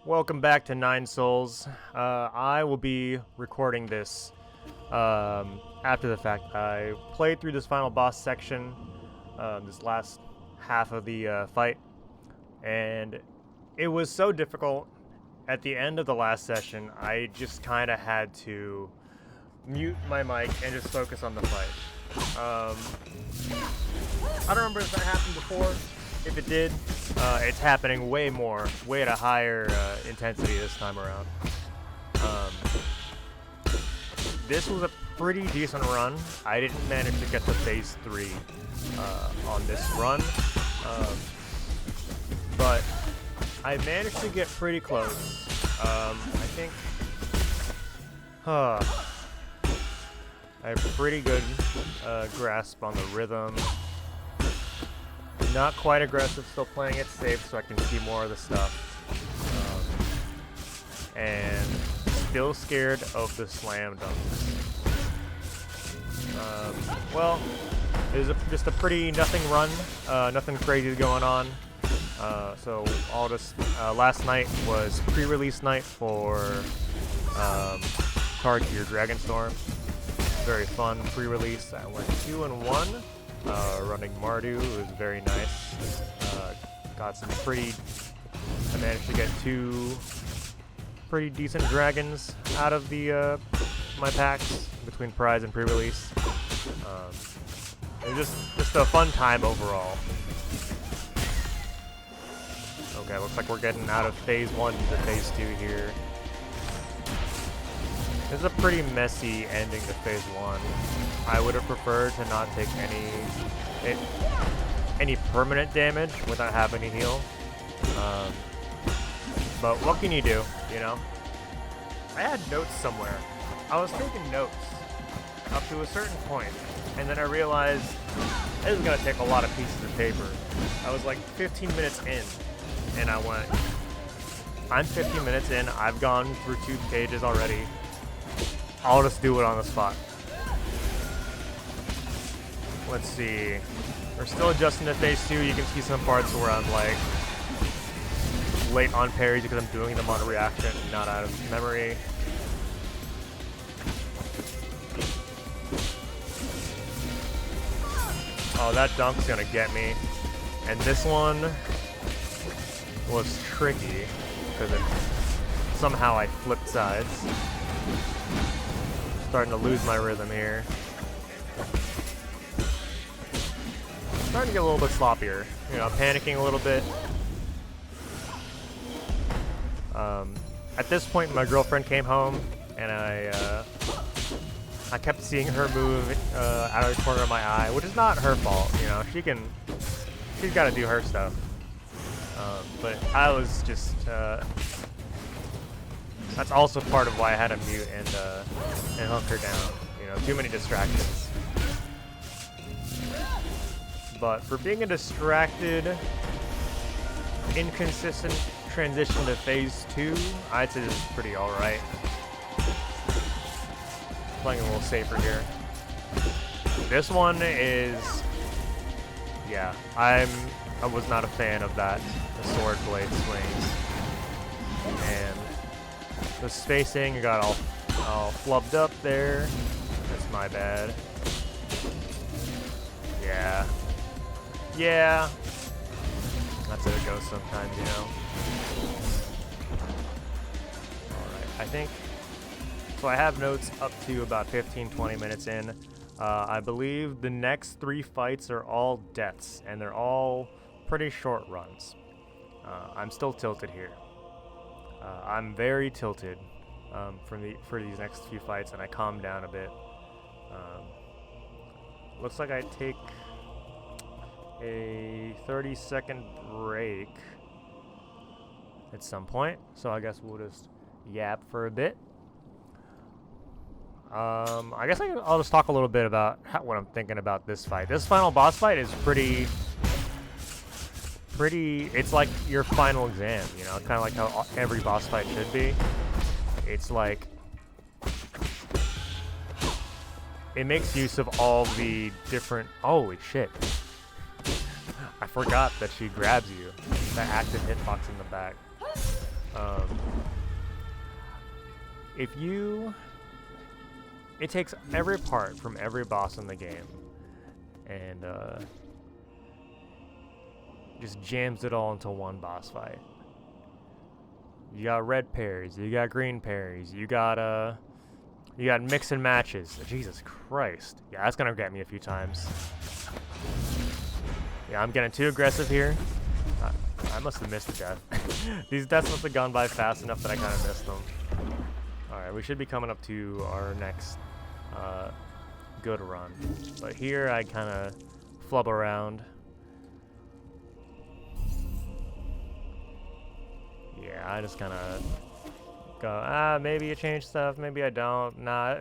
Welcome back to Nine Souls. I will be recording this after the fact. I played through this final boss section, this last half of the fight, and it was so difficult. At the end of the last session, I just kind of had to mute my mic and just focus on the fight. I don't remember if that happened before. If it did, it's happening way at a higher intensity this time around. This was a pretty decent run. I didn't manage to get to phase 3 on this run, but I managed to get pretty close. I think I have pretty good grasp on the rhythm. Not quite aggressive, still playing it safe so I can see more of the stuff. And still scared of the slam dunks. Well, it was just a pretty nothing run, nothing crazy going on. So all this last night was pre-release night for Card Gear Dragonstorm. Very fun pre-release. I went 2-1. Running Mardu was very nice. Got some I managed to get 2 pretty decent dragons out of the my packs between prize and pre-release. It was just a fun time overall. Okay, looks like we're getting out of phase 1 to phase 2 here. This is a pretty messy ending to phase 1. I would have preferred to not take any permanent damage without having to heal. But what can you do, you know? I had notes somewhere. I was taking notes up to a certain point, and then I realized this is going to take a lot of pieces of paper. I was like 15 minutes in, and I went, I'm 15 minutes in, I've gone through 2 pages already. I'll just do it on the spot. Let's see. We're still adjusting to phase 2. You can see some parts where I'm like late on parries because I'm doing them on reaction, not out of memory. Oh, that dunk's gonna get me. And this one was tricky because somehow I flipped sides. Starting to lose my rhythm here. Starting to get a little bit sloppier. You know, panicking a little bit. At this point, my girlfriend came home, and I kept seeing her move out of the corner of my eye, which is not her fault. You know, she's got to do her stuff. But I was just. That's also part of why I had to mute and hunker down. You know, too many distractions. But for being a distracted, inconsistent transition to phase 2, I'd say this is pretty alright. Playing a little safer here. This one is, yeah, I was not a fan of that, the sword blade swings. And the spacing got all flubbed up there. That's my bad. Yeah. That's how it goes sometimes, you know. Alright, I think. So I have notes up to about 15-20 minutes in. I believe the next 3 fights are all deaths, and they're all pretty short runs. I'm still tilted here. I'm very tilted for these next few fights, and I calmed down a bit. Looks like I take a 30-second break at some point, so I guess we'll just yap for a bit. I guess I'll just talk a little bit about what I'm thinking about this fight. This final boss fight is pretty, it's like your final exam, you know, kind of like how every boss fight should be. It's like, it makes use of all the different, holy shit. I forgot that she grabs you, that active hitbox in the back. Um, it takes every part from every boss in the game and just jams it all into one boss fight. You got red parries, you got green parries, you got mix and matches. Jesus Christ. Yeah, that's gonna get me a few times. Yeah, I'm getting too aggressive here. I must have missed a death. These deaths must have gone by fast enough that I kind of missed them. Alright, we should be coming up to our next good run. But here I kind of flub around. Yeah, I just kind of go, maybe you change stuff, maybe I don't. Nah,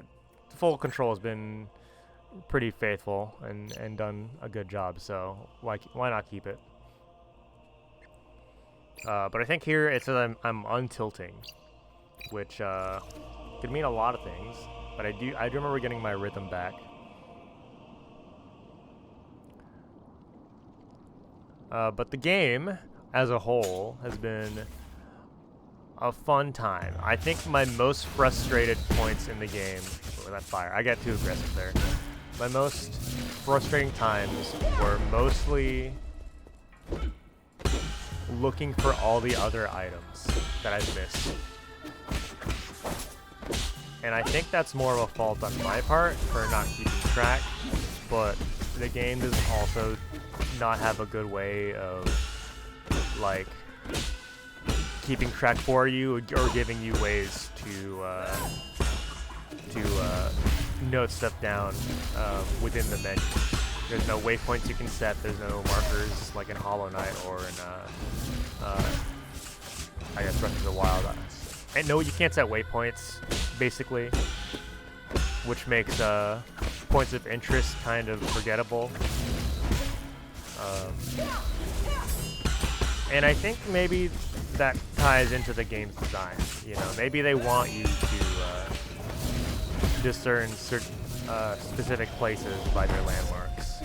full control has been pretty faithful and done a good job, so why not keep it? But I think here it says I'm untilting, which could mean a lot of things. But I do remember getting my rhythm back. But the game as a whole has been a fun time. I think my most frustrated points in the game, that fire, I got too aggressive there. My most frustrating times were mostly looking for all the other items that I've missed. And I think that's more of a fault on my part for not keeping track, but the game does also not have a good way of, like, keeping track for you or giving you ways to note stuff down within the menu. There's no waypoints you can set. There's no markers like in Hollow Knight or in I guess Breath of the Wild. And no, you can't set waypoints basically, which makes points of interest kind of forgettable. And I think maybe that ties into the game's design. You know, maybe they want you to discern certain specific places by their landmarks.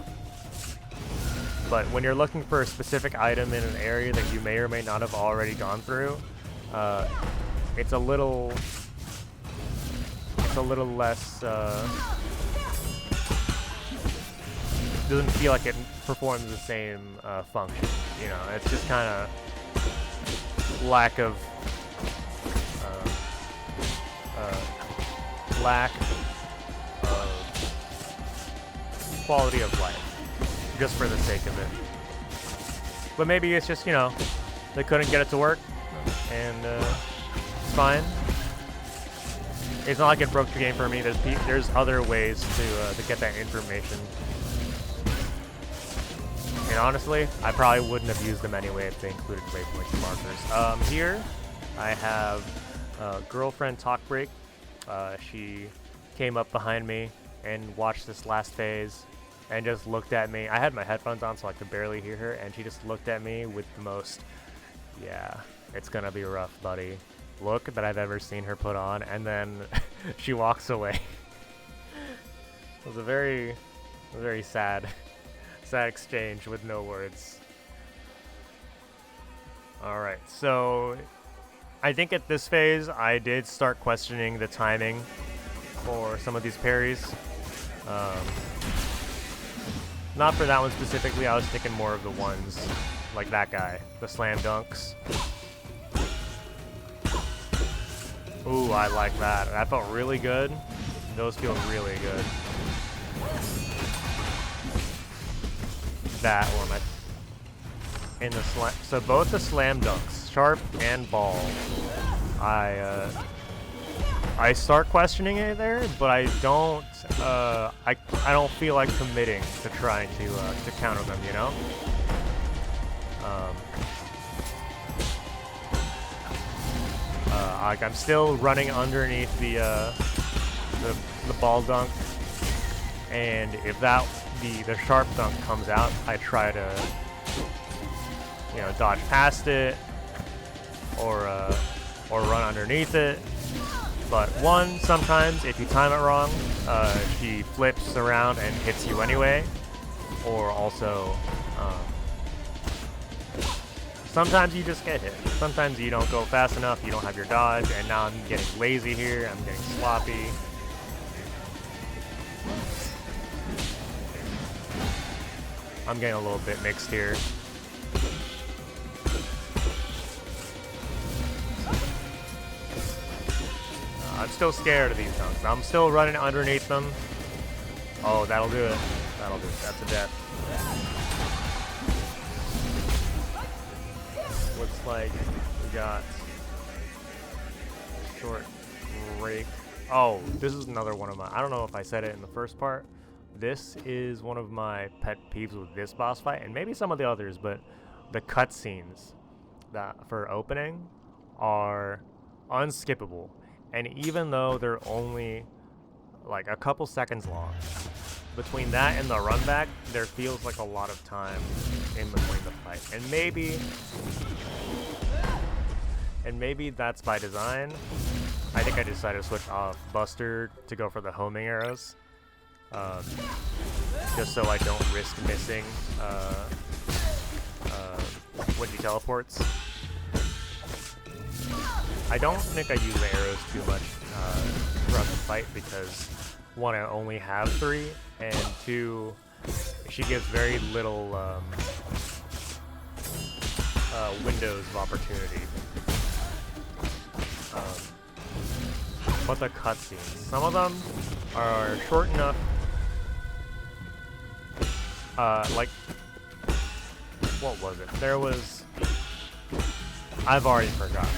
But when you're looking for a specific item in an area that you may or may not have already gone through, it's a little less. Doesn't feel like it performs the same function. You know, it's just kind of lack of quality of life, just for the sake of it. But maybe it's just, you know, they couldn't get it to work, and it's fine. It's not like it broke the game for me. There's other ways to get that information. And honestly, I probably wouldn't have used them anyway if they included waypoints and markers. Here, I have girlfriend talk break. She came up behind me and watched this last phase and just looked at me. I had my headphones on so I could barely hear her, and she just looked at me with the most, yeah, it's gonna be rough, buddy, look that I've ever seen her put on, and then she walks away. It was a very sad exchange with no words. Alright, so I think at this phase I did start questioning the timing for some of these parries. Not for that one specifically, I was thinking more of the ones like that guy, the slam dunks. Ooh, I like that. That felt really good. Those feel really good. That one, in the so both the slam dunks, sharp and ball, I start questioning it there, but I don't I don't feel like committing to trying to counter them, you know. Like I'm still running underneath the ball dunk, and if the sharp dunk comes out, I try to, you know, dodge past it or run underneath it. But sometimes if you time it wrong, she flips around and hits you anyway. Or also, Sometimes you just get hit. Sometimes you don't go fast enough, you don't have your dodge, and now I'm getting lazy here, I'm getting sloppy. I'm getting a little bit mixed here. I'm still scared of these dunks. I'm still running underneath them. Oh, that'll do it. That'll do it. That's a death. Looks like we got short break. Oh, this is another one of my, I don't know if I said it in the first part. This is one of my pet peeves with this boss fight, and maybe some of the others, but the cutscenes that for opening are unskippable. And even though they're only like a couple seconds long, between that and the run back, there feels like a lot of time in between the fight. And maybe that's by design. I think I decided to switch off Buster to go for the homing arrows. Just so I don't risk missing when he teleports. I don't think I use the arrows too much throughout the fight because, one, I only have 3, and 2, she gives very little windows of opportunity. But the cutscenes, some of them are short enough. Like, what was it? There was, I've already forgotten.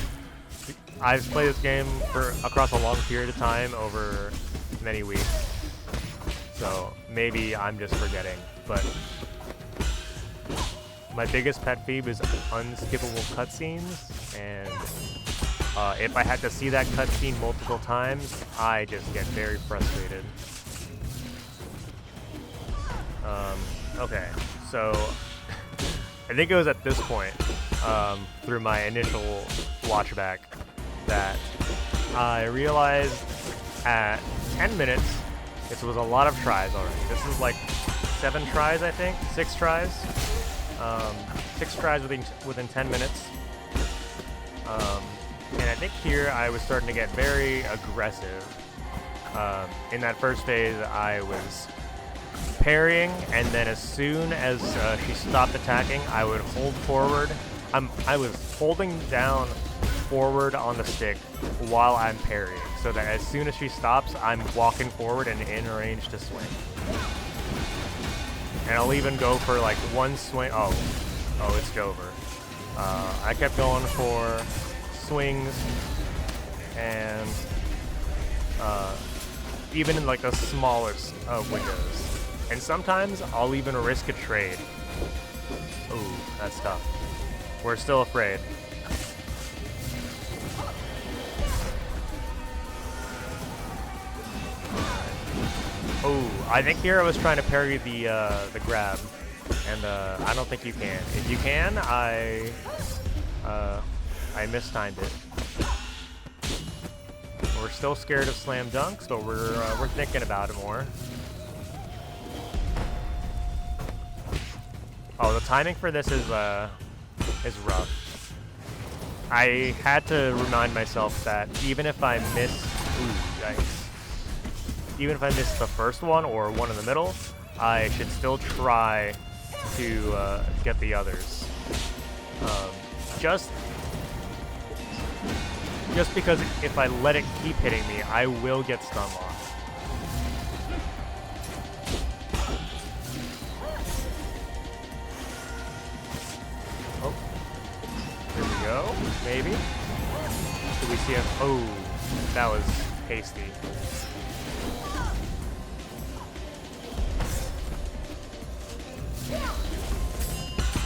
I've played this game for across a long period of time over many weeks, so maybe I'm just forgetting, but my biggest pet peeve is unskippable cutscenes, and if I had to see that cutscene multiple times, I just get very frustrated. Okay, so I think it was at this point, through my initial watchback, that I realized at 10 minutes, this was a lot of tries already. This is like 7 tries, I think, 6 tries. 6 tries within 10 minutes. And I think here I was starting to get very aggressive. In that first phase, I was parrying, and then as soon as she stopped attacking, I would hold forward. I was holding down forward on the stick while I'm parrying, so that as soon as she stops, I'm walking forward and in range to swing. And I'll even go for like one swing. Oh, it's over. I kept going for swings, and even in like the smallest windows. And sometimes I'll even risk a trade. Ooh, that's tough. We're still afraid. Oh, I think here I was trying to parry the grab, and I don't think you can. If you can, I mistimed it. We're still scared of slam dunks, but we're thinking about it more. Oh, the timing for this is rough. I had to remind myself that even if I miss, ooh, yikes. Even if I miss the first one or one in the middle, I should still try to get the others. Just because if I let it keep hitting me, I will get stun locked. Oh, here we go. Maybe. Did we see him? Oh, that was hasty.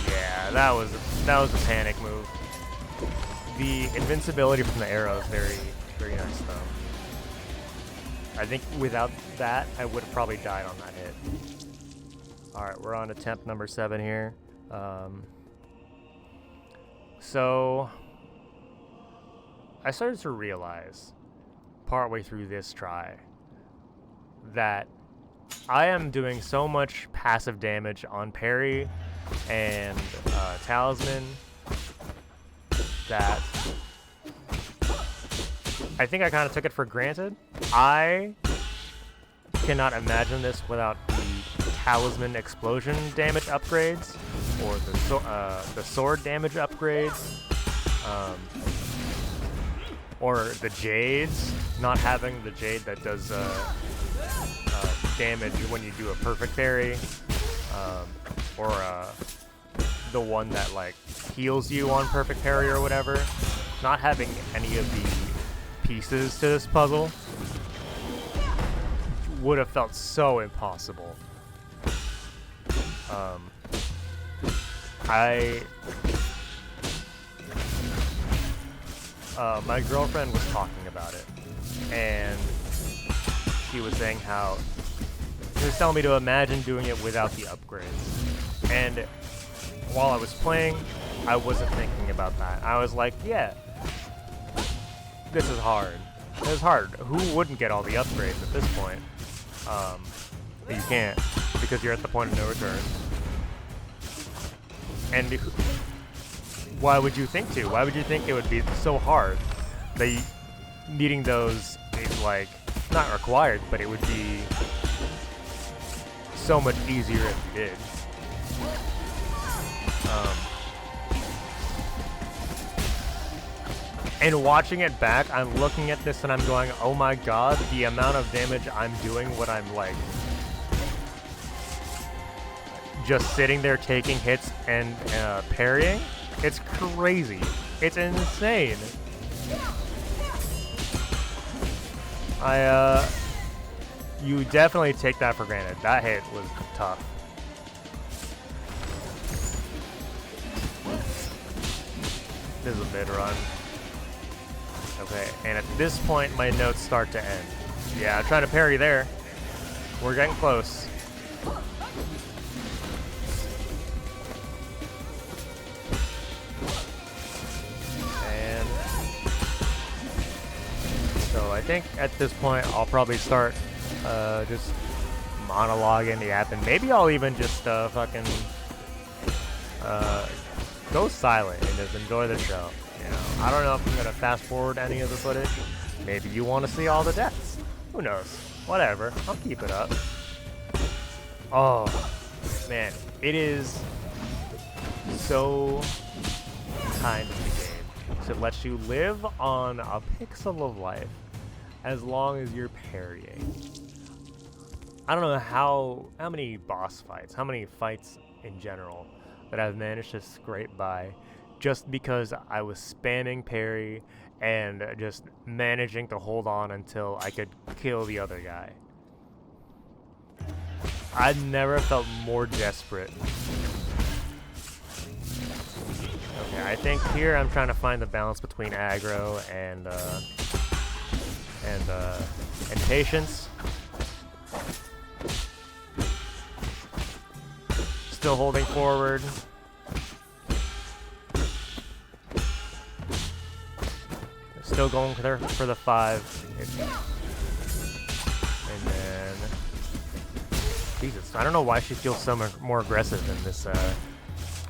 Yeah, that was a panic move. The invincibility from the arrow is very, very nice, though. I think without that, I would have probably died on that hit. Alright, we're on attempt number 7 here. So, I started to realize, partway through this try, that I am doing so much passive damage on parry and talisman that I think I kind of took it for granted. I cannot imagine this without the talisman explosion damage upgrades, or the sword damage upgrades, or the jades. Not having the jade that does damage when you do a perfect parry, or the one that like heals you on perfect parry or whatever. Not having any of the pieces to this puzzle would have felt so impossible. My girlfriend was talking about it, and she was saying how she was telling me to imagine doing it without the upgrades. And while I was playing, I wasn't thinking about that. I was like, yeah, this is hard. This is hard. Who wouldn't get all the upgrades at this point? But you can't, because you're at the point of no return. And why would you think to? Why would you think it would be so hard? That needing those is like, not required, but it would be so much easier if you did. And watching it back, I'm looking at this and I'm going, oh my god, the amount of damage I'm doing when I'm like just sitting there taking hits and parrying. It's crazy. It's insane. You definitely take that for granted. That hit was tough. This is a mid-run. Okay, and at this point, my notes start to end. Yeah, I'm trying to parry there. We're getting close. And so I think at this point, I'll probably start just monologuing, yapping. Maybe I'll even just fucking go silent and just enjoy the show. You know, I don't know if I'm gonna fast forward any of the footage. Maybe you want to see all the deaths. Who knows? Whatever. I'll keep it up. Oh, man. It is so kind of the game to let you live on a pixel of life as long as you're parrying. I don't know how many boss fights, how many fights in general that I've managed to scrape by just because I was spamming parry and just managing to hold on until I could kill the other guy. I've never felt more desperate. Okay, I think here I'm trying to find the balance between aggro and patience. Still holding forward. Still going for the 5. And then Jesus, I don't know why she feels so much more aggressive in this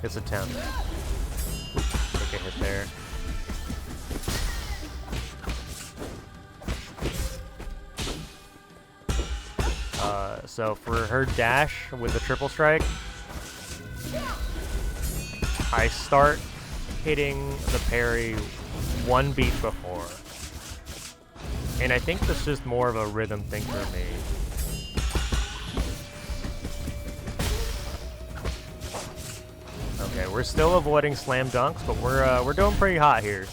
this attempt. Take a hit there. So for her dash with the triple strike, I start hitting the parry one beat before. And I think that's just more of a rhythm thing for me. Okay, we're still avoiding slam dunks, but we're doing pretty hot here.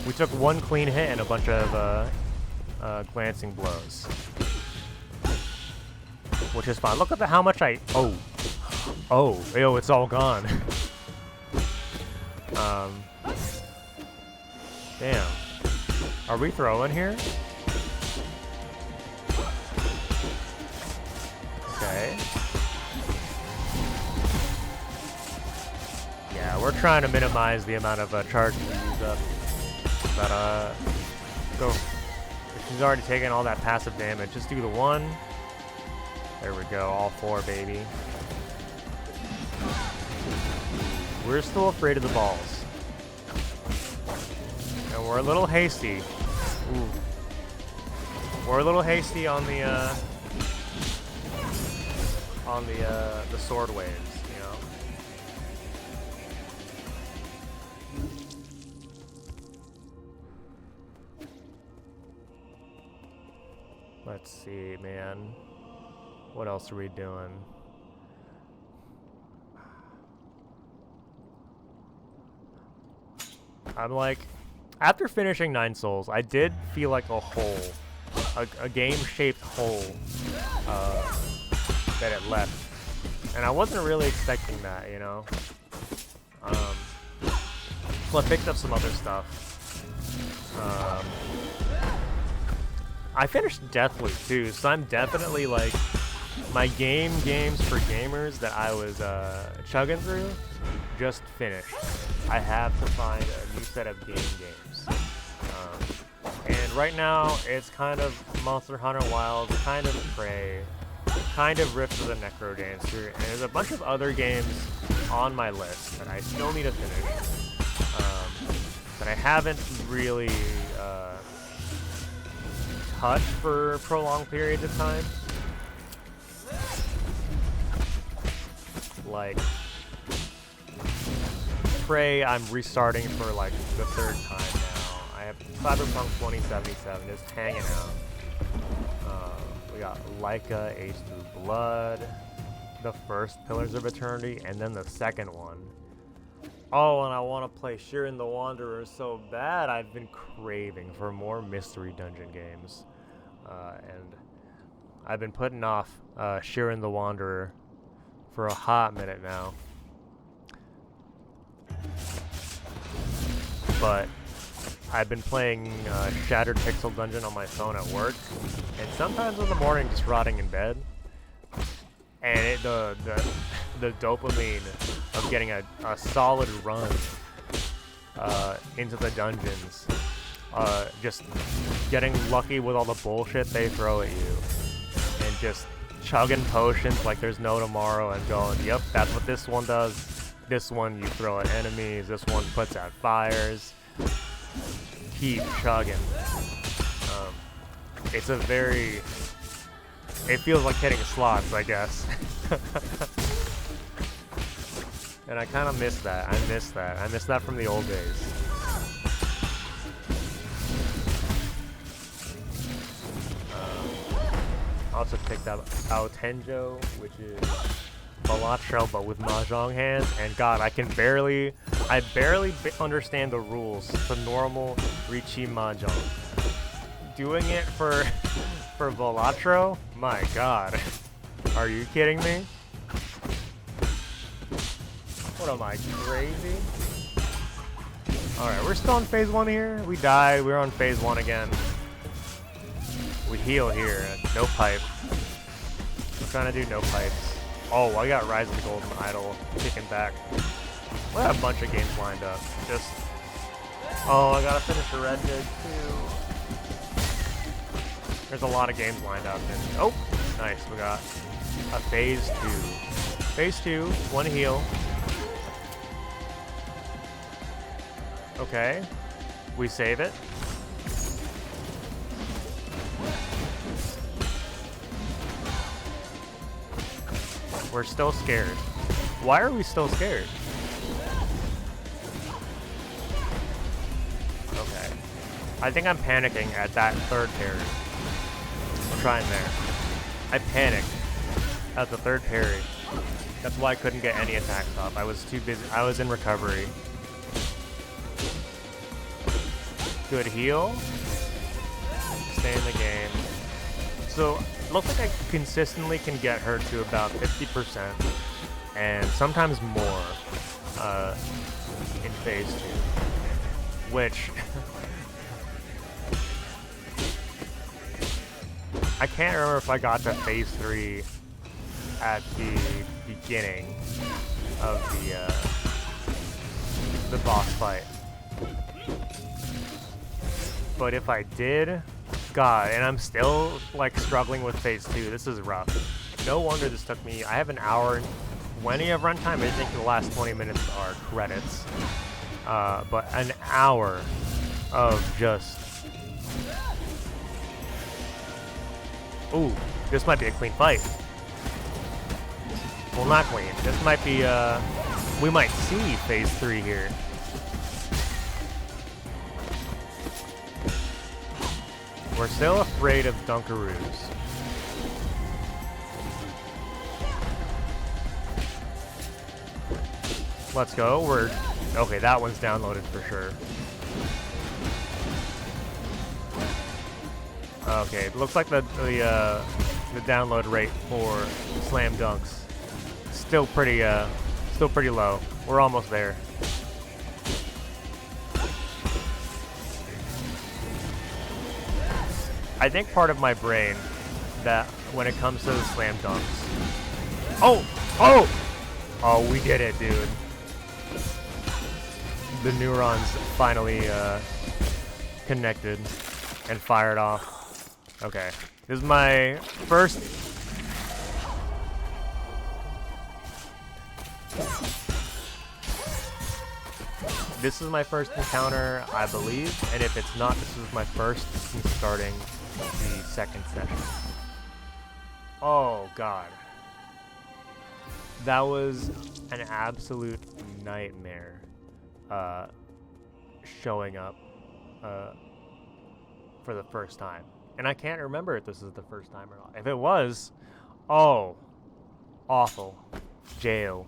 We took one clean hit and a bunch of glancing blows, which is fine. Look at how much I yo, it's all gone. Damn. Are we throwing here? Okay. Yeah, we're trying to minimize the amount of charge we use up. But, go. If she's already taken all that passive damage, just do the 1. There we go, all 4, baby. We're still afraid of the balls. And we're a little hasty. Ooh. We're a little hasty on the sword waves, you know. Let's see, man. What else are we doing? I'm like, after finishing 9 Souls, I did feel like a hole, a game-shaped hole that it left, and I wasn't really expecting that, you know. So I picked up some other stuff. I finished Deathloop too, so I'm definitely like, my games for gamers that I was chugging through just finished. I have to find a new set of games. And right now, it's kind of Monster Hunter Wilds, kind of Prey, kind of Rift of the Necrodancer, and there's a bunch of other games on my list that I still need to finish, that I haven't really touched for prolonged periods of time. Like, Prey, I'm restarting for like the 3rd time now. I have Cyberpunk 2077 just hanging out. We got Laika, Age Through Blood, the first Pillars of Eternity, and then the second one. Oh, and I want to play Shiren the Wanderer so bad. I've been craving for more mystery dungeon games. And I've been putting off Shiren the Wanderer for a hot minute now. But I've been playing Shattered Pixel Dungeon on my phone at work, and sometimes in the morning just rotting in bed. And the dopamine of getting a solid run into the dungeons, just getting lucky with all the bullshit they throw at you, and just chugging potions like there's no tomorrow and going, yep, that's what this one does. This one you throw at enemies, this one puts out fires. Keep chugging. It's a very... It feels like hitting slots, I guess. And I kind of miss that. I miss that. I miss that from the old days. I also picked up Aotenjo, which is Balatro, but with Mahjong hands, and God, I barely understand the rules to normal Riichi Mahjong. Doing it for Balatro? My God. Are you kidding me? What am I, crazy? Alright, we're still on phase 1 here. We died, we're on phase 1 again. We heal here, no pipe. I'm trying to do no pipes. Oh, I got Rise of the Golden Idol kicking back. We got a bunch of games lined up. Just... Oh, I gotta finish a Red Dead too. There's a lot of games lined up. And, oh, nice. We got a phase 2. Phase 2, 1 heal. Okay. We save it. We're still scared. Why are we still scared? Okay. I think I'm panicking at that 3rd parry. I'm trying there. I panicked at the 3rd parry. That's why I couldn't get any attacks up. I was too busy. I was in recovery. Good heal. Stay in the game. So, looks like I consistently can get her to about 50%, and sometimes more, in phase 2, which, I can't remember if I got to phase 3 at the beginning of the boss fight, but if I did, God, and I'm still, like, struggling with phase 2. This is rough. No wonder this took me... I have an hour and 20 of runtime. I think the last 20 minutes are credits. But an hour of just... Ooh, this might be a clean fight. Well, not clean. This might be, we might see phase 3 here. We're still afraid of Dunkaroos. Let's go. We're... Okay, that one's downloaded for sure. Okay, it looks like the download rate for Slam Dunks still pretty low. We're almost there. I think part of my brain that when it comes to the Slam Dunks... Oh, we did it, dude. The neurons finally connected and fired off. Okay, this is my first... This is my first encounter, I believe, and if it's not, this is my first since starting the second session. Oh god. That was an absolute nightmare, showing up for the first time. And I can't remember if this is the first time or not. If it was, oh, awful. Jail.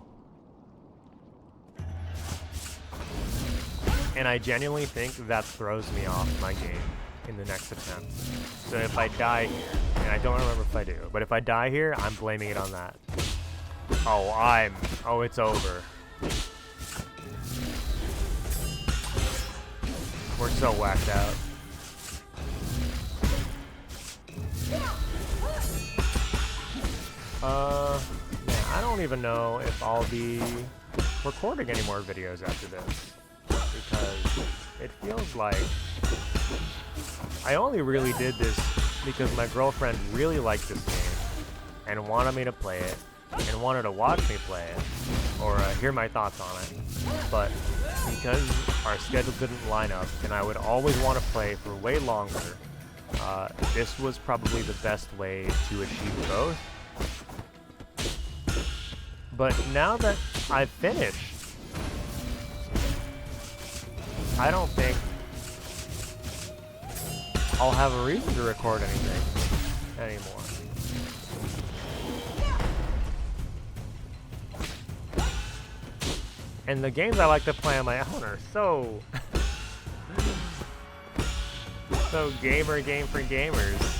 And I genuinely think that throws me off my game in the next attempt. So if I die here, and I don't remember if I do, but if I die here, I'm blaming it on that. Oh, it's over. We're so whacked out. Yeah, I don't even know if I'll be recording any more videos after this, because it feels like I only really did this because my girlfriend really liked this game and wanted me to play it and wanted to watch me play it or hear my thoughts on it, but because our schedule didn't line up and I would always want to play for way longer, this was probably the best way to achieve both. But now that I've finished, I don't think I'll have a reason to record anything anymore. And the games I like to play on my own are so gamer game for gamers.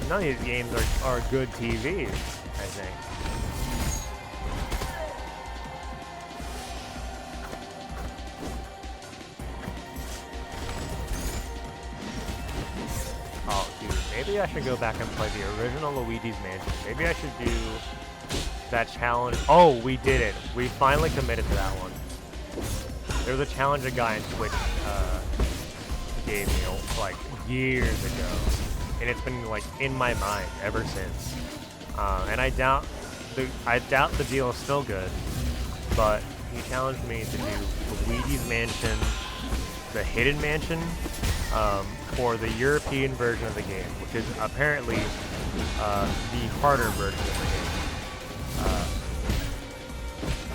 None of these games are good TVs, I think. Oh, dude, maybe I should go back and play the original Luigi's Mansion. Maybe I should do that challenge. Oh, we did it. We finally committed to that one. There was a challenge a guy in Twitch gave me like years ago, and it's been like in my mind ever since. And I doubt the deal is still good, but he challenged me to do Luigi's Mansion, the Hidden Mansion, for the European version of the game, which is apparently the harder version of the game.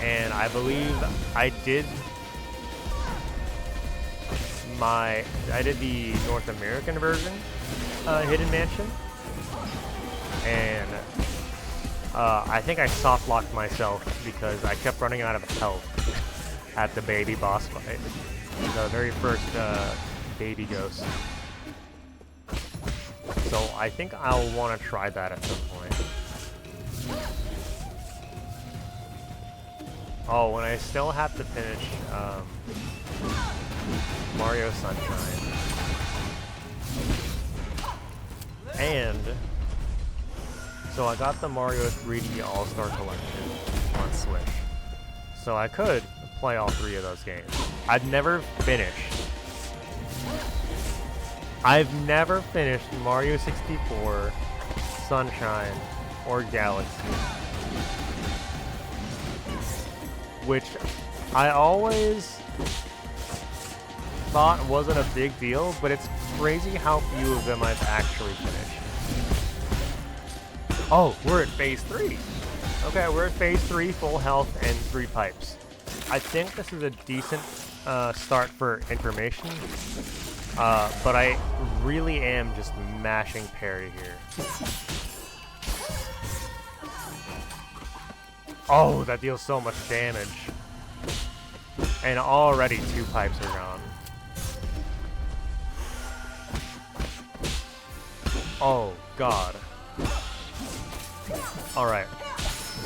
And I believe I did the North American version, Hidden Mansion, and I think I soft locked myself because I kept running out of health at the baby boss fight, the very first baby ghost. So I think I'll want to try that at some point. Oh, and I still have to finish Mario Sunshine. And so I got the Mario 3D All-Star Collection on Switch. So I could play all three of those games. I've never finished Mario 64, Sunshine, or Galaxy. Which I always thought it wasn't a big deal, but it's crazy how few of them I've actually finished. Oh, we're at phase 3. Okay, we're at phase 3, full health and 3 pipes. I think this is a decent start for information, but I really am just mashing parry here. Oh, that deals so much damage. And already 2 pipes are gone. Oh, God. Alright.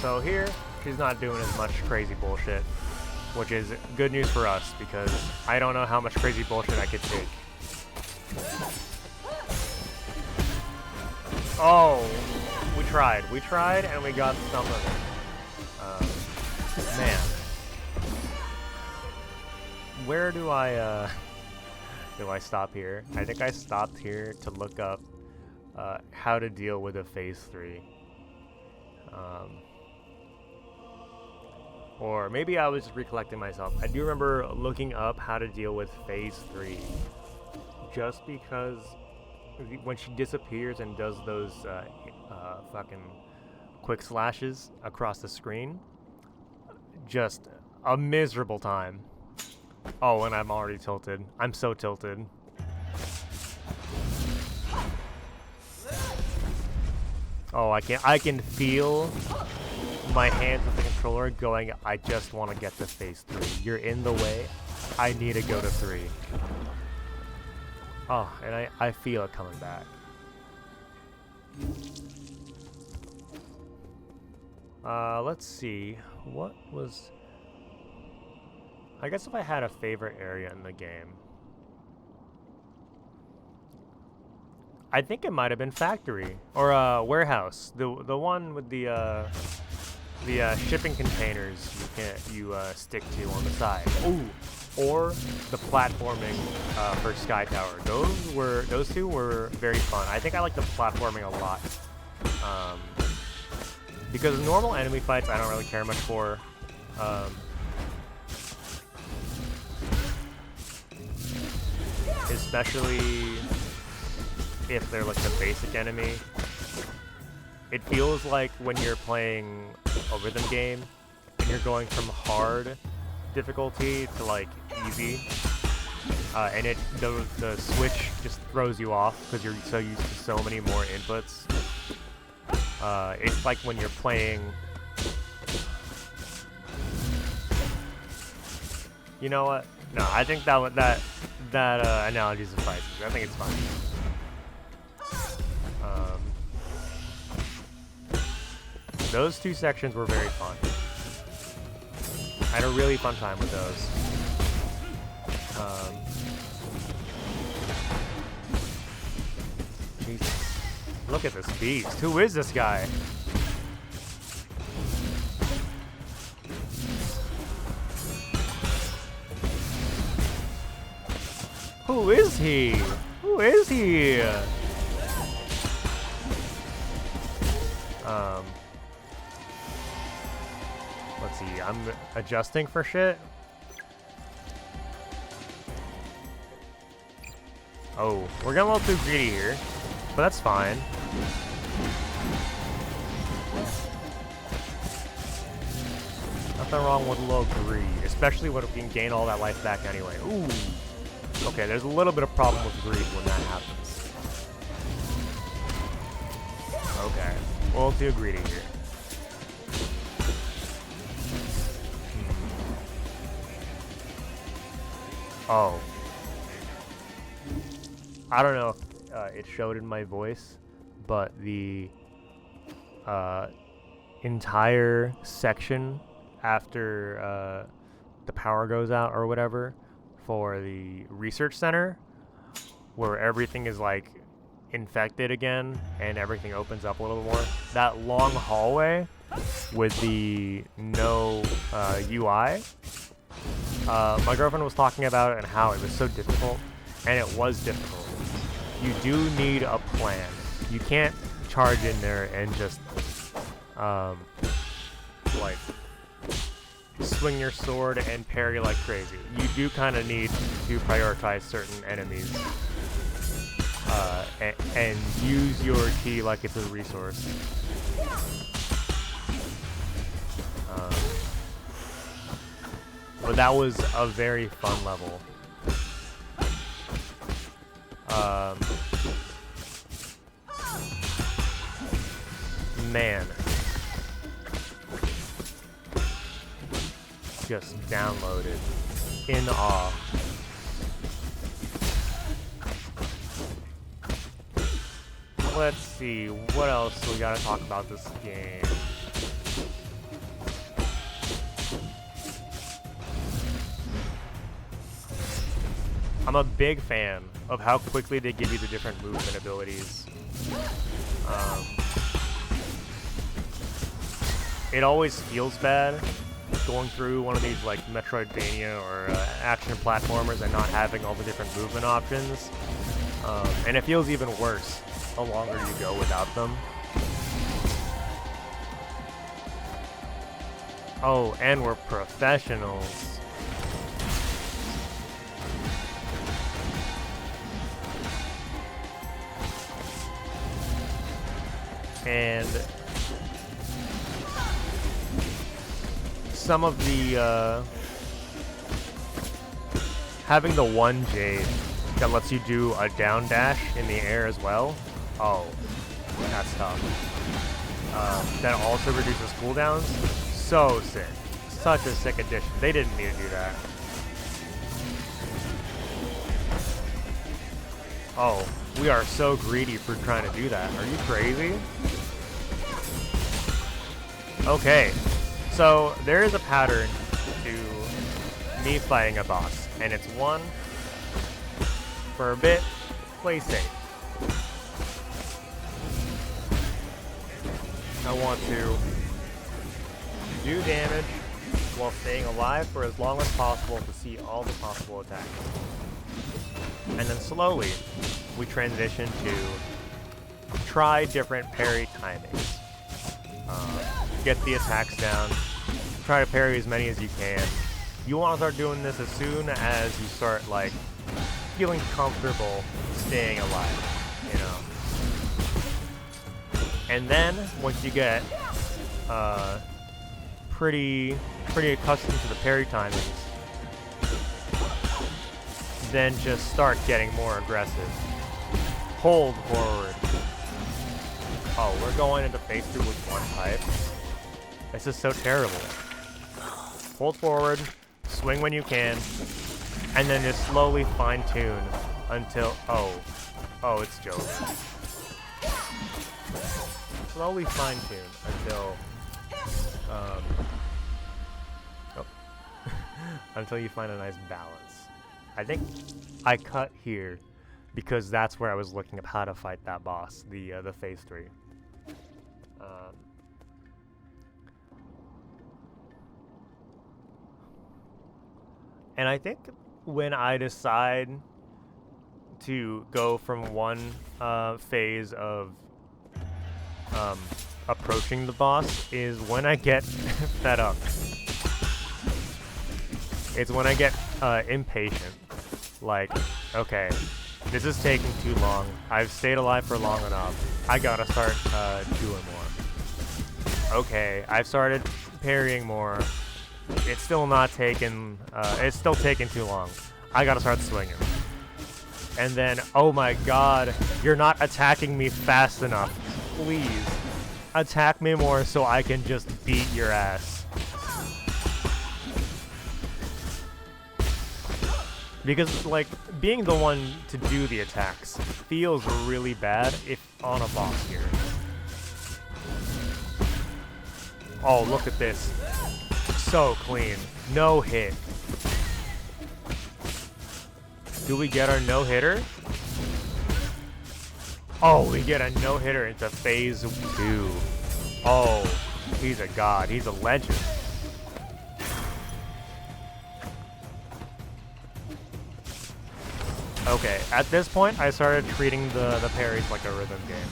So here, she's not doing as much crazy bullshit, which is good news for us, because I don't know how much crazy bullshit I could take. Oh, we tried, and we got some of it. Man. Where do I stop here? I think I stopped here to look up how to deal with a phase 3. Or maybe I was just recollecting myself. I do remember looking up how to deal with phase 3. Just because when she disappears and does those fucking quick slashes across the screen, just a miserable time. Oh, and I'm already tilted. I'm so tilted. Oh, I can feel my hands with the controller going, I just want to get to phase 3. You're in the way. I need to go to 3. Oh, and I feel it coming back. Let's see. What was... I guess if I had a favorite area in the game, I think it might have been factory or warehouse. The one with the shipping containers you stick to on the side. Ooh, or the platforming for Sky Tower. Those two were very fun. I think I like the platforming a lot. Because normal enemy fights I don't really care much for. Especially if they're like the basic enemy. It feels like when you're playing a rhythm game and you're going from hard difficulty to like easy, and the switch just throws you off because you're so used to so many more inputs. It's like when you're playing. You know what? No, I think that analogy suffices. I think it's fine. Those two sections were very fun. I had a really fun time with those. Jesus. Look at this beast. Who is this guy? Who is he? Who is he? Let's see, I'm adjusting for shit. Oh, we're getting a little too greedy here, but that's fine. Nothing wrong with a little greed, especially when we can gain all that life back anyway. Ooh. Okay, there's a little bit of problem with greed when that happens. Okay, a little too greedy here. Oh. I don't know if it showed in my voice, but the entire section after the power goes out or whatever for the research center, where everything is like infected again and everything opens up a little more, that long hallway with the no UI, my girlfriend was talking about it and how it was so difficult, and it was difficult. You do need a plan. You can't charge in there and just like swing your sword and parry like crazy. You do kind of need to prioritize certain enemies and use your ki like it's a resource. But that was a very fun level. Man. Just downloaded. In awe. Let's see, what else we gotta talk about this game? I'm a big fan of how quickly they give you the different movement abilities. It always feels bad going through one of these like Metroidvania or action platformers and not having all the different movement options. And it feels even worse the longer you go without them. Oh, and we're professionals. And some of the having the one jade that lets you do a down dash in the air as well. Oh, that's tough. That also reduces cooldowns. So sick. Such a sick addition. They didn't need to do that. Oh, we are so greedy for trying to do that. Are you crazy? Okay, so there is a pattern to me fighting a boss, and it's one, for a bit, play safe. I want to do damage while staying alive for as long as possible to see all the possible attacks. And then slowly, we transition to try different parry timings. Get the attacks down, try to parry as many as you can. You want to start doing this as soon as you start like feeling comfortable staying alive, you know. And then once you get pretty accustomed to the parry timings, then just start getting more aggressive. Hold forward. Oh, we're going into phase 2 with one type. This is so terrible. Hold forward, swing when you can, and then just slowly fine-tune until... Oh, it's Joe. Slowly fine-tune until... until you find a nice balance. I think I cut here because that's where I was looking up how to fight that boss, the phase 3. And I think when I decide to go from one phase of approaching the boss is when I get fed up. It's when I get impatient. Like, okay, this is taking too long. I've stayed alive for long enough. I gotta start doing more. Okay, I've started parrying more. It's still not taking, it's still taking too long. I gotta start swinging. And then, oh my god, you're not attacking me fast enough. Please, attack me more so I can just beat your ass. Because, like, being the one to do the attacks feels really bad if on a boss here. Oh, look at this. So clean. No hit. Do we get our no-hitter? Oh, we get a no-hitter into phase 2. Oh, he's a god. He's a legend. Okay, at this point, I started treating the parries like a rhythm game.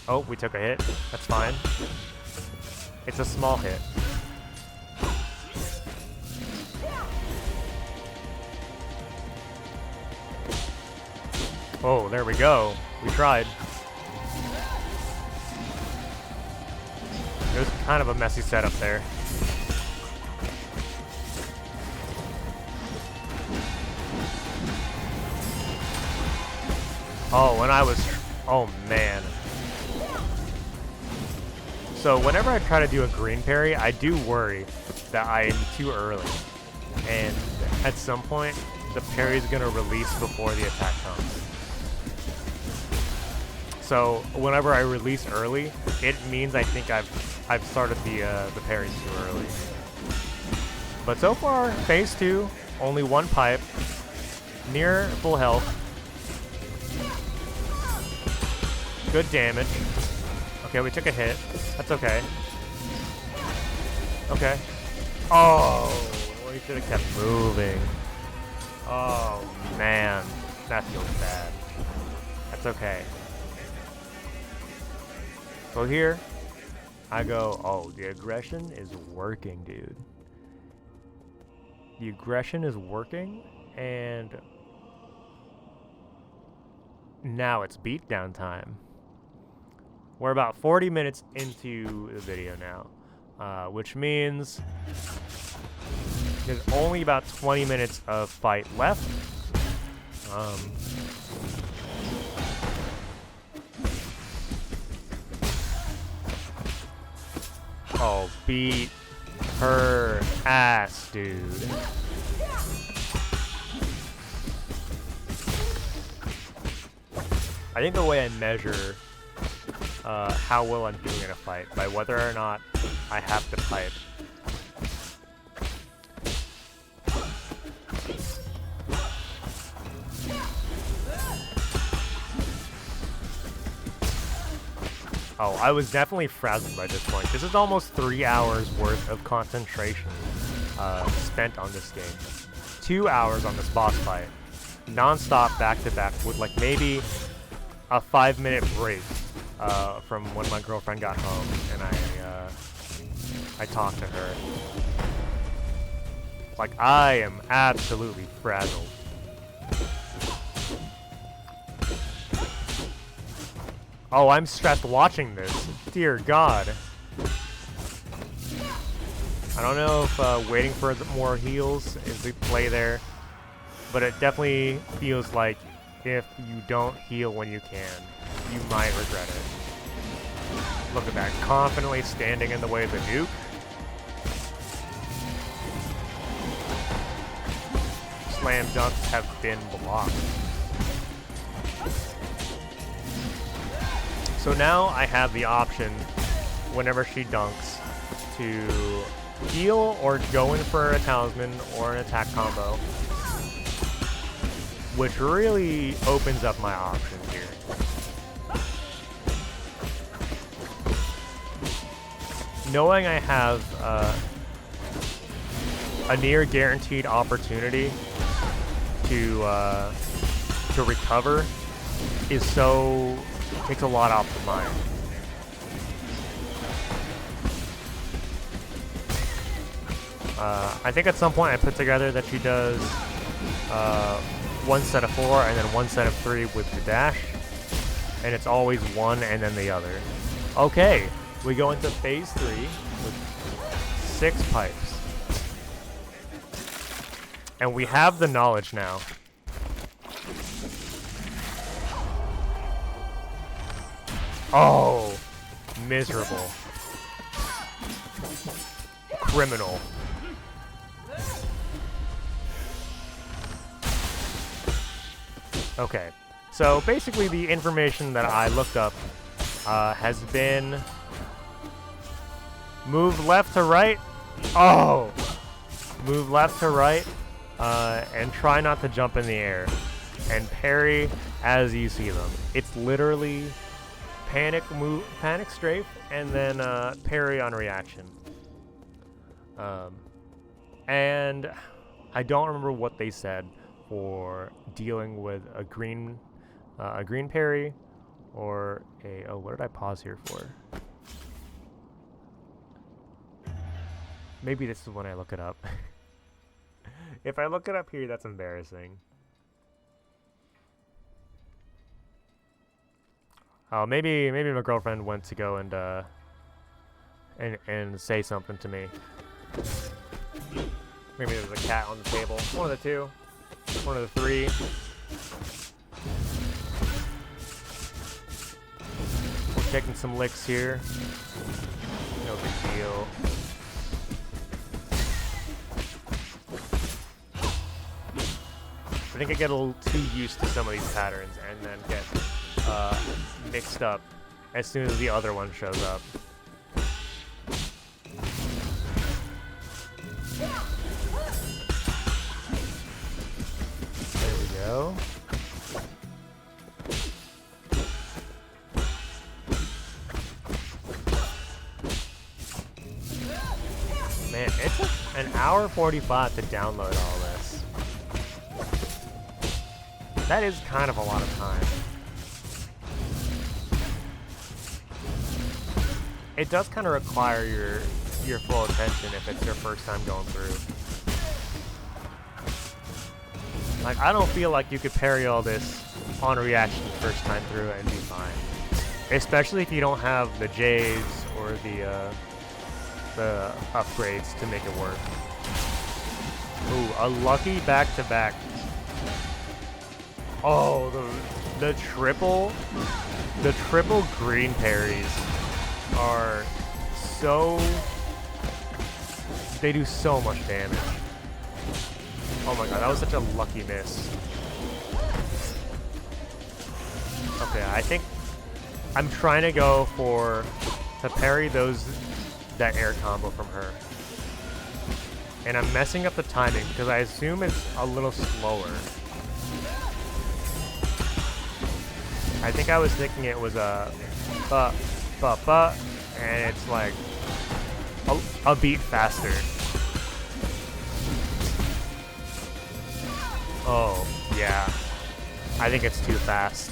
Oh, we took a hit. That's fine. It's a small hit. Oh, there we go. We tried. It was kind of a messy setup there. Oh, when I was... Oh, man. So whenever I try to do a green parry, I do worry that I am too early. And at some point, the parry is going to release before the attack comes. So whenever I release early, it means I think I've started the parry too early. But so far, phase 2, only one pipe, near full health. Good damage. Okay, we took a hit. That's okay. Okay. Oh, we should have kept moving. Oh, man. That feels bad. That's okay. So here, I go, oh, the aggression is working, dude. The aggression is working, and now it's beatdown time. We're about 40 minutes into the video now, which means there's only about 20 minutes of fight left. Oh, beat her ass, dude. I think the way I measure how well I'm doing in a fight by whether or not I have to pipe. Oh, I was definitely frazzled by this point. This is almost 3 hours worth of concentration spent on this game. 2 hours on this boss fight. Non-stop, back-to-back, with like maybe a 5-minute break from when my girlfriend got home and I talked to her. Like, I am absolutely frazzled. Oh, I'm stressed watching this. Dear God. I don't know if waiting for more heals is the play there, but it definitely feels like if you don't heal when you can, you might regret it. Look at that, confidently standing in the way of the nuke. Slam dunks have been blocked. So now I have the option, whenever she dunks, to heal or go in for a talisman or an attack combo, which really opens up my options here. Knowing I have a near guaranteed opportunity to recover is so... takes a lot off the mind. I think at some point I put together that she does one set of 4 and then one set of 3 with the dash, and it's always one and then the other. Okay, we go into phase 3 with 6 pipes. And we have the knowledge now. Oh, miserable. Criminal. Okay, so basically the information that I looked up has been move left to right. Oh, move left to right and try not to jump in the air and parry as you see them. It's literally panic move, panic strafe, and then parry on reaction. And I don't remember what they said for dealing with a green parry or a... Oh, what did I pause here for? Maybe this is when I look it up. If I look it up here, that's embarrassing. Oh, maybe my girlfriend went to go and say something to me. Maybe there's a cat on the table. One of the two. One of the three. We're taking some licks here. No big deal. I think I get a little too used to some of these patterns and then get mixed up as soon as the other one shows up. There we go. Man, it took an hour 45 to download all this. That is kind of a lot of time. It does kind of require your full attention if it's your first time going through. Like, I don't feel like you could parry all this on reaction first time through and be fine. Especially if you don't have the J's or the upgrades to make it work. Ooh, a lucky back-to-back. Oh, the triple green parries are so... They do so much damage. Oh my god, that was such a lucky miss. Okay, I think I'm trying to go to parry that air combo from her. And I'm messing up the timing because I assume it's a little slower. I think I was thinking it was a and it's like a beat faster. Oh, yeah. I think it's too fast.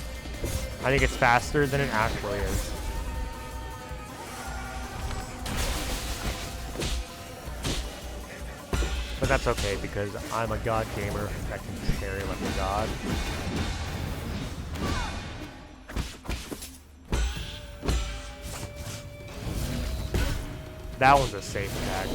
I think it's faster than it actually is. But that's okay because I'm a god gamer that can parry like a god. That one's a safe attack.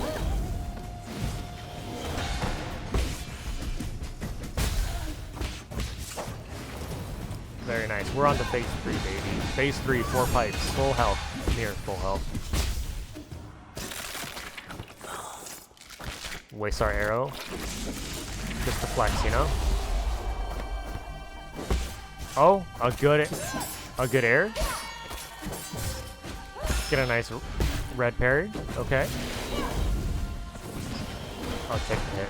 Very nice. We're on to phase 3, baby. Phase 3, 4 pipes, full health, near full health. Waste our arrow. Just to flex, you know? Oh, a good air. Get a nice red parry. Okay. I'll take the hit.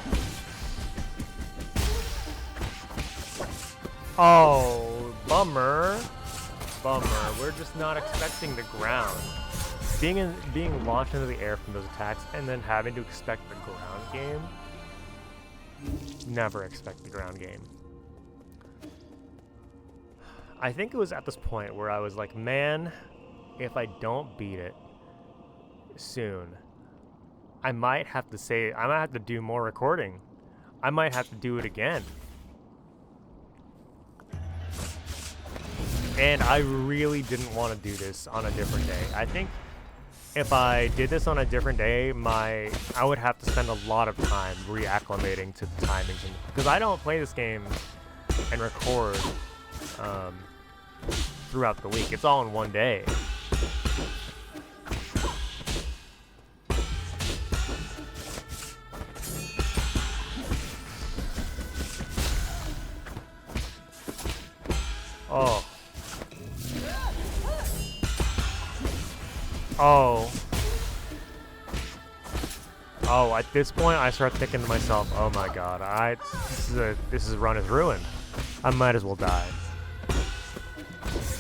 Oh, bummer. Bummer. We're just not expecting the ground. Being launched into the air from those attacks and then having to expect the ground game. Never expect the ground game. I think it was at this point where I was like, man, if I don't beat it soon, I might have to do more recording. I might have to do it again. And I really didn't want to do this on a different day. I think if I did this on a different day, I would have to spend a lot of time reacclimating to the timings, because I don't play this game and record throughout the week. It's all in one day. Oh. Oh. Oh, at this point I start thinking to myself, oh my god, this is run is ruined. I might as well die.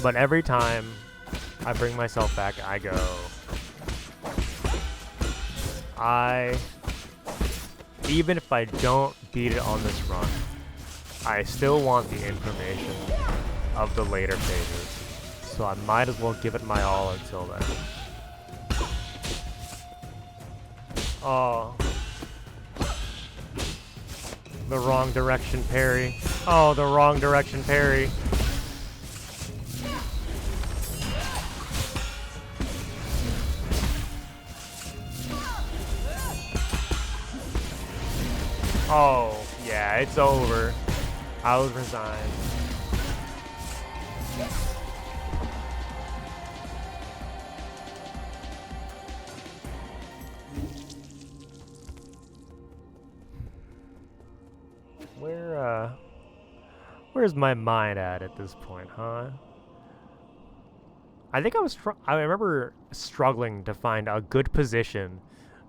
But every time I bring myself back, I go, even if I don't beat it on this run, I still want the information of the later phases. So I might as well give it my all until then. Oh. The wrong direction parry. Oh, the wrong direction parry. Oh, yeah, it's over. I was resigned. Where's my mind at this point, huh? I think I remember struggling to find a good position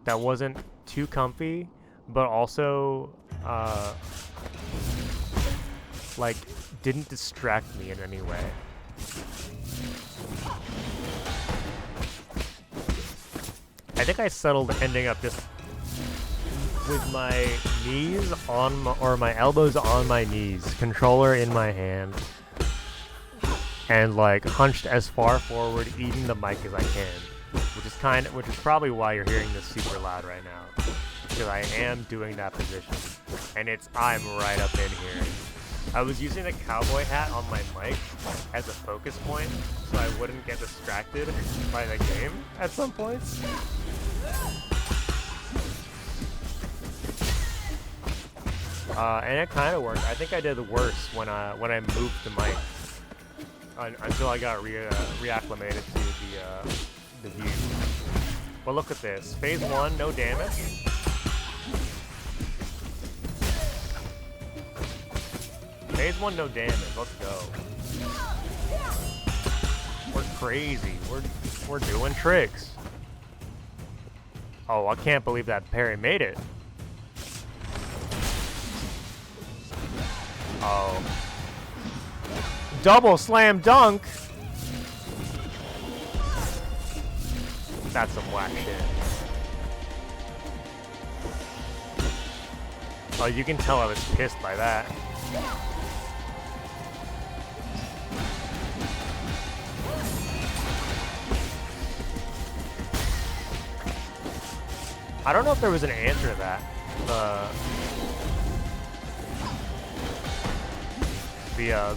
that wasn't too comfy, but also, like, didn't distract me in any way. I think I settled ending up just with my knees on my elbows on my knees, controller in my hand, and like hunched as far forward, eating the mic as I can, which is probably why you're hearing this super loud right now, because I am doing that position, and I'm right up in here. I was using the cowboy hat on my mic as a focus point, so I wouldn't get distracted by the game at some points. And it kind of worked. I think I did worse when I moved the mic until I got reacclimated to the view. But look at this. Phase 1, no damage. Phase 1, no damage. Let's go. We're crazy. We're doing tricks. Oh, I can't believe that parry made it. Oh. Double slam dunk! That's some whack shit. Oh, you can tell I was pissed by that. I don't know if there was an answer to that.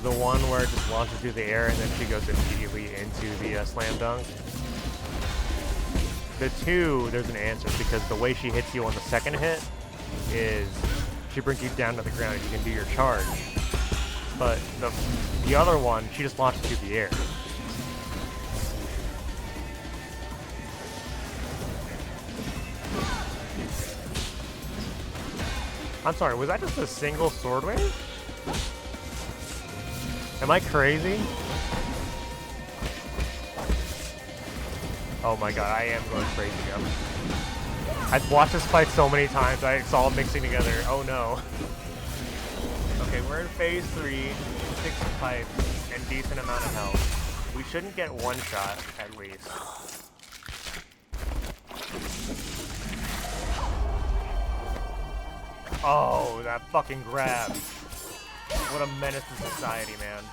The one where it just launches through the air and then she goes immediately into the slam dunk. The 2, there's an answer, because the way she hits you on the second hit is she brings you down to the ground and you can do your charge. But the other one, she just launches through the air. I'm sorry, was that just a single sword wave? Am I crazy? Oh my god, I am going crazy now. I've watched this fight so many times, it's all mixing together. Oh no. Okay, we're in phase 3, 6 pipes, and decent amount of health. We shouldn't get one shot, at least. Oh, that fucking grab. What a menace to society, man.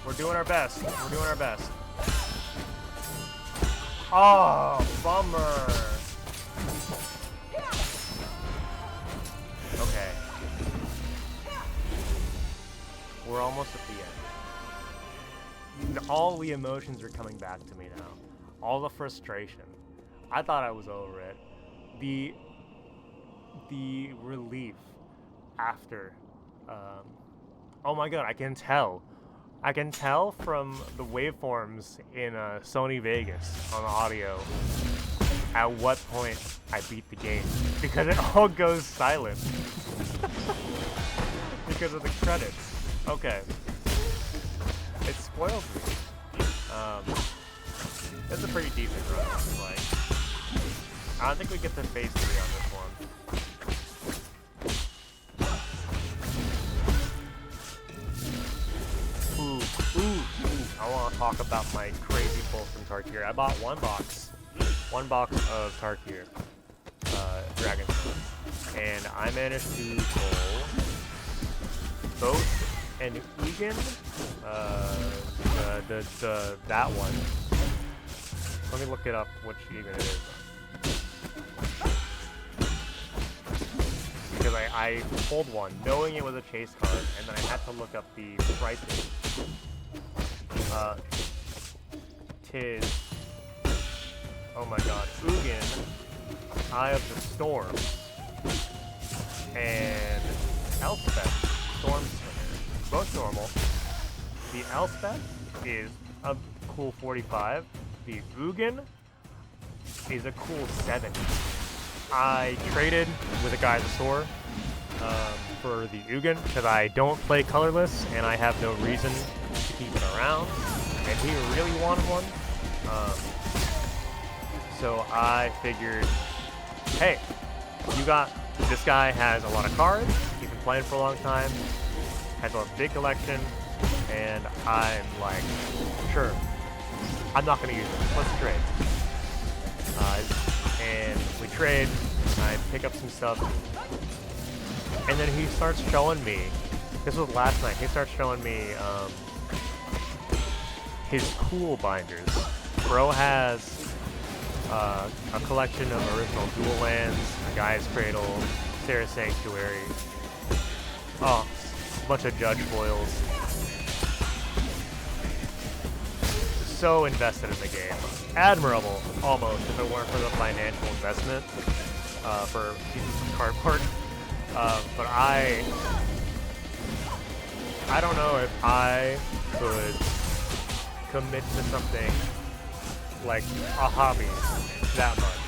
We're doing our best. We're doing our best. Oh, bummer. Okay. We're almost at the end. All the emotions are coming back to me now. All the frustration. I thought I was over it. The relief after. Oh my god, I can tell. I can tell from the waveforms in Sony Vegas on the audio at what point I beat the game. Because it all goes silent. Because of the credits. Okay. It spoils me. It's a pretty decent run, like. I don't think we get to phase 3 on this one. Ooh. I want to talk about my crazy pull from Tarkir. I bought one box of Tarkir, Dragonstone, and I managed to pull both an Ugin, that one. Let me look it up, which Ugin it is. Because I pulled one, knowing it was a chase card, and then I had to look up the pricing. Tis, oh my god, Ugin, Eye of the Storm, and Elspeth, Storm Slinger, both normal. The Elspeth is a cool 45. The Ugin is a cool 70. I traded with a guy at the store for the Ugin because I don't play colorless and I have no reason to keep it around, and he really wanted one. So I figured, hey, this guy has a lot of cards, he's been playing for a long time, has a big collection, and I'm like, sure, I'm not going to use it, let's trade. And we trade, I pick up some stuff, and then he starts showing me, this was last night, he starts showing me his cool binders. Bro has a collection of original dual lands, a Guy's Cradle, Sarah Sanctuary, a bunch of Judge foils. So invested in the game. Admirable, almost, if it weren't for the financial investment for pieces of cardboard. But I don't know if I could commit to something like a hobby that much.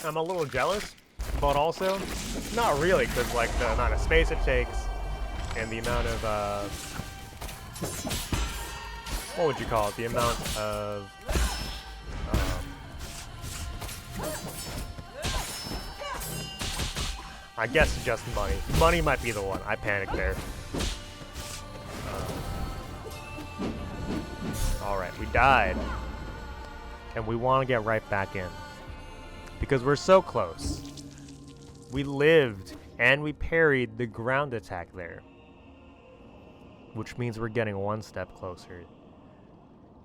I'm a little jealous, but also not really, because like the amount of space it takes and the amount of what would you call it? The amount of I guess just money. Money might be the one. I panicked there. Alright, we died. And we want to get right back in. Because we're so close. We lived and we parried the ground attack there. Which means we're getting one step closer.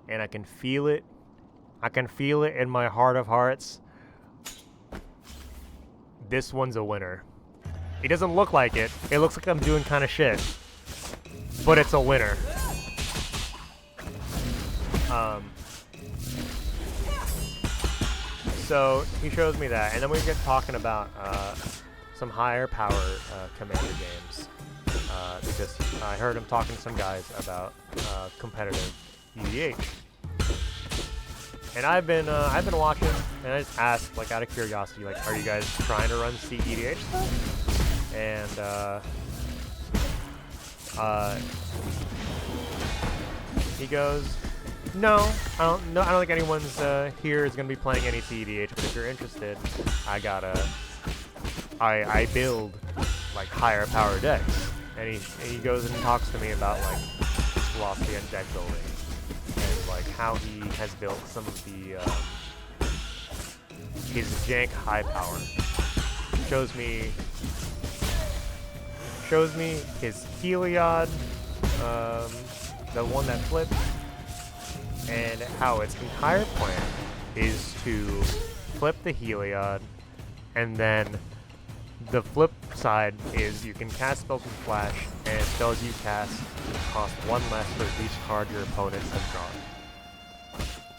And I can feel it. I can feel it in my heart of hearts. This one's a winner. It doesn't look like it. It looks like I'm doing kind of shit. But it's a winner. So he shows me that, and then we get talking about some higher power commander games. Because I heard him talking to some guys about competitive EDH. And I've been watching, and I just asked, like, out of curiosity, like, are you guys trying to run CEDH stuff? And he goes, no, I don't think anyone's here is gonna be playing any CEDH. But if you're interested, I build like higher power decks. And he goes and talks to me about like his philosophy and deck building, and like how he has built some of the his jank high power. Shows me his Heliod, the one that flips, and how its entire plan is to flip the Heliod, and then the flip side is you can cast spells with flash, and spells you cast cost one less for each card your opponents have drawn.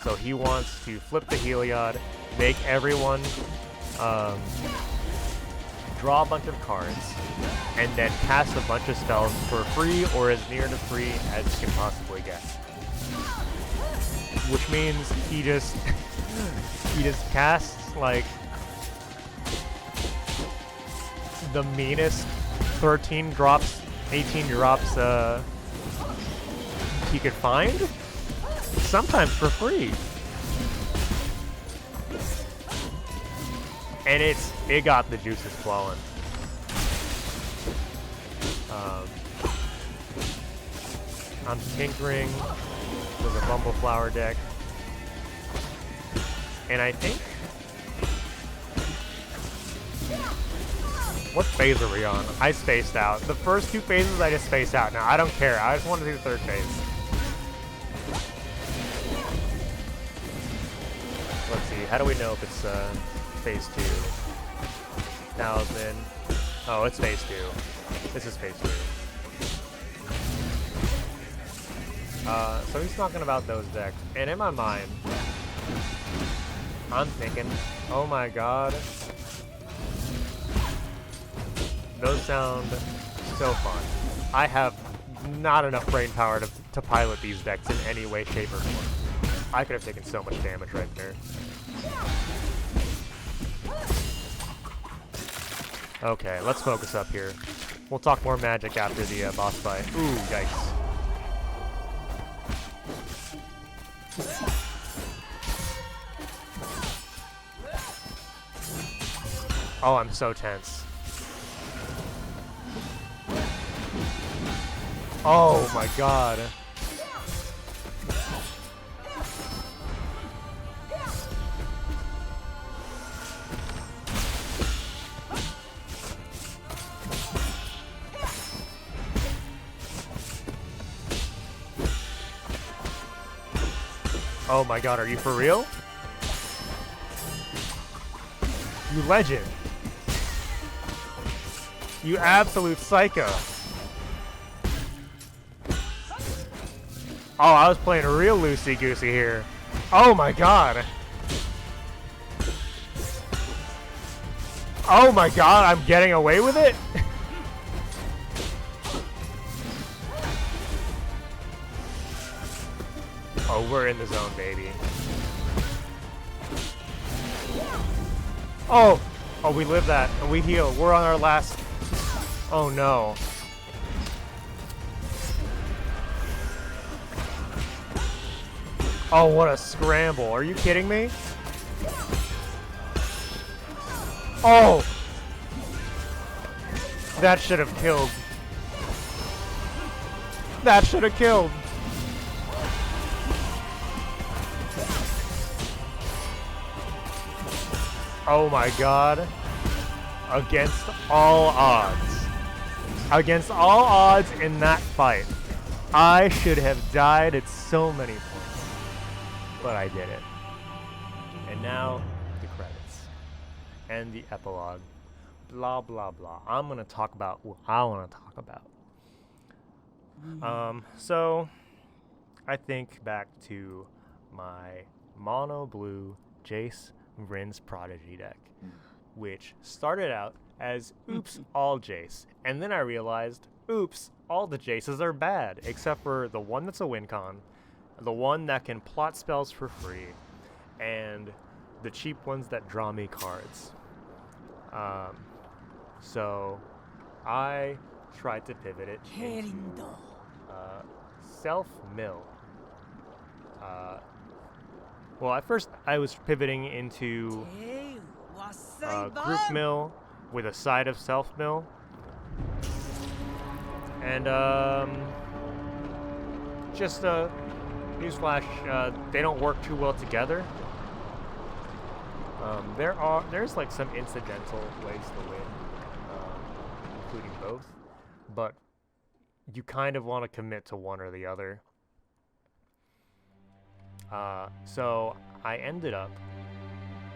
So he wants to flip the Heliod, make everyone draw a bunch of cards, and then cast a bunch of spells for free or as near to free as you can possibly get. Which means he just casts like the meanest 13 drops, 18 drops he could find, sometimes for free. And it got the juices flowing. I'm tinkering with a Bumbleflower deck. And I think... What phase are we on? I spaced out. The first 2 phases I just spaced out. Now, I don't care. I just want to see the 3rd phase. Let's see. How do we know if it's phase 2? Talisman. Oh, it's phase 2. This is phase 2. So he's talking about those decks. And in my mind, I'm thinking, oh my god. Those sound so fun. I have not enough brain power to pilot these decks in any way, shape, or form. I could have taken so much damage right there. Okay, let's focus up here. We'll talk more magic after the boss fight. Ooh, yikes. Oh, I'm so tense. Oh my god. Oh my god, are you for real? You legend. You absolute psycho. Oh, I was playing real loosey-goosey here. Oh my god. Oh my god, I'm getting away with it? Oh, we're in the zone, baby. Oh! Oh, we live that. And we heal. We're on our last... Oh, no. Oh, what a scramble. Are you kidding me? Oh! That should have killed. That should have killed. Oh my god. Against all odds. Against all odds in that fight. I should have died at so many points. But I did it. And now, the credits. And the epilogue. Blah, blah, blah. I'm going to talk about what I want to talk about. So, I think back to my mono blue Jace Vryn's Prodigy deck, which started out as oops, all Jace. And then I realized, oops, all the Jaces are bad, except for the one that's a win con, the one that can plot spells for free, and the cheap ones that draw me cards. So I tried to pivot it into self-mill. Well, at first I was pivoting into group mill with a side of self-mill. And just newsflash, they don't work too well together. There's like some incidental ways to win, including both, but you kind of want to commit to one or the other. So I ended up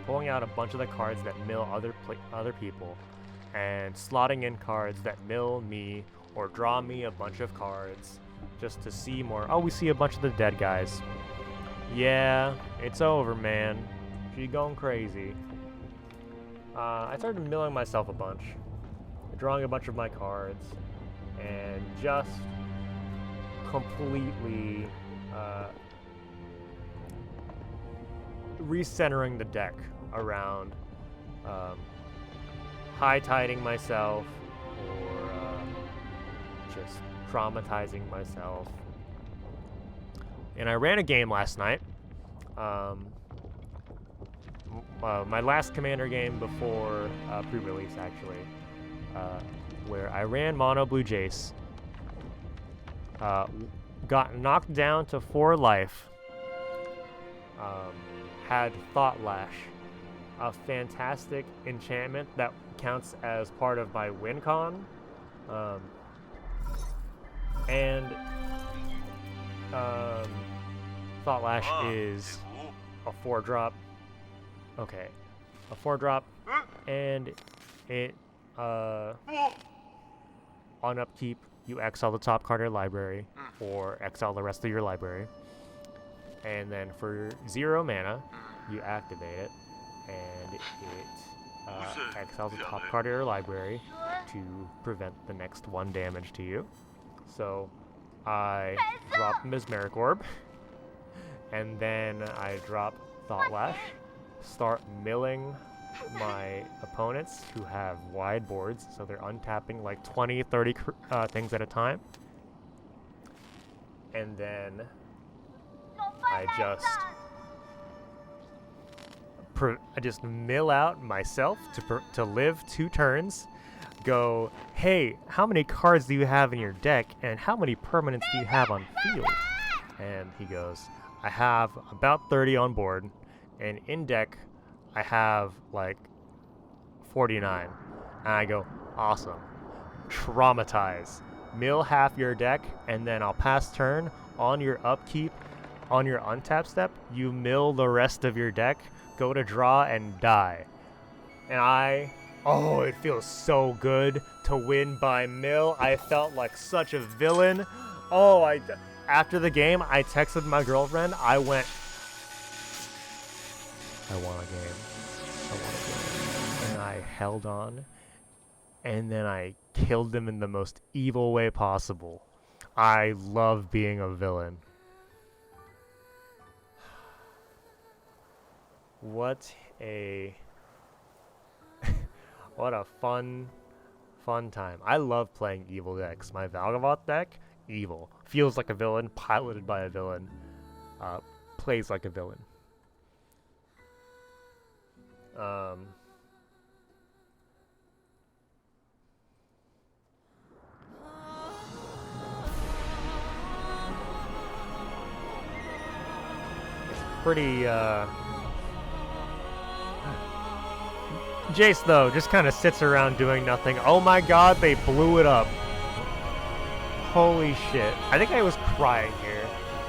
pulling out a bunch of the cards that mill other people, and slotting in cards that mill me or draw me a bunch of cards just to see more. Oh, we see a bunch of the dead guys. Yeah, it's over, man. She's going crazy. I started milling myself a bunch, drawing a bunch of my cards, and just completely recentering the deck around high-tiding myself or just traumatizing myself. And I ran a game last night. My last Commander game before pre-release, actually, where I ran Mono Blue Jace, got knocked down to 4 life, had Thought Lash, a fantastic enchantment that counts as part of my win con. And Thought Lash is a 4-drop. Okay, a 4-drop, and it on upkeep you exile the top card of your library or exile the rest of your library, and then for 0 mana you activate it, and it exiles the top card of your library to prevent the next 1 damage to you. So I drop Mesmeric Orb, and then I drop Thought Lash, start milling my opponents who have wide boards, so they're untapping like 20, 30 things at a time. And then I just mill out myself to live 2 turns. Go, hey, how many cards do you have in your deck, and how many permanents do you have on field? And he goes, I have about 30 on board, and in deck I have like 49. And I go, awesome. Traumatize. Mill half your deck, and then I'll pass turn. On your upkeep, on your untap step, you mill the rest of your deck, go to draw, and die. And oh, it feels so good to win by mill. I felt like such a villain. Oh, after the game, I texted my girlfriend. I went, I want a game. And I held on, and then I killed them in the most evil way possible. I love being a villain. What a what a fun time. I love playing evil decks. My Valgavoth deck, evil. Feels like a villain, piloted by a villain, plays like a villain. Pretty, Jace, though, just kind of sits around doing nothing. Oh my god, they blew it up. Holy shit. I think I was crying here.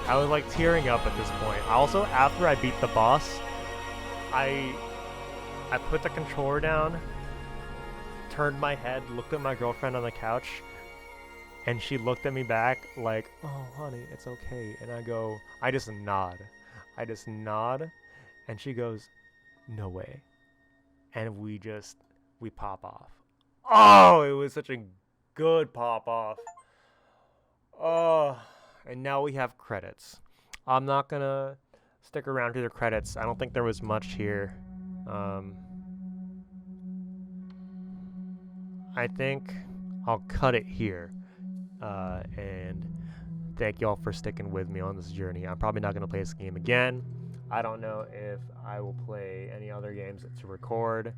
I was, like, tearing up at this point. Also, after I beat the boss, I put the controller down, turned my head, looked at my girlfriend on the couch, and she looked at me back like, oh, honey, it's okay. And I just nod. And she goes, no way. And we pop off. Oh, it was such a good pop off. Oh, and now we have credits. I'm not gonna stick around to the credits. I don't think there was much here. I think I'll cut it here. And thank y'all for sticking with me on this journey. I'm probably not gonna play this game again. I don't know if I will play any other games to record,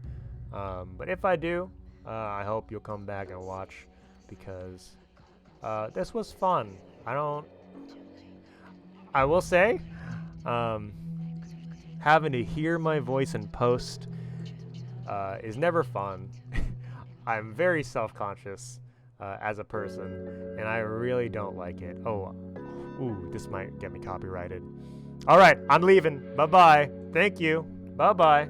but if I do, I hope you'll come back and watch, because this was fun. I will say, having to hear my voice in post is never fun. I'm very self-conscious as a person, and I really don't like it. Oh, ooh, this might get me copyrighted. All right, I'm leaving. Bye-bye. Thank you. Bye-bye.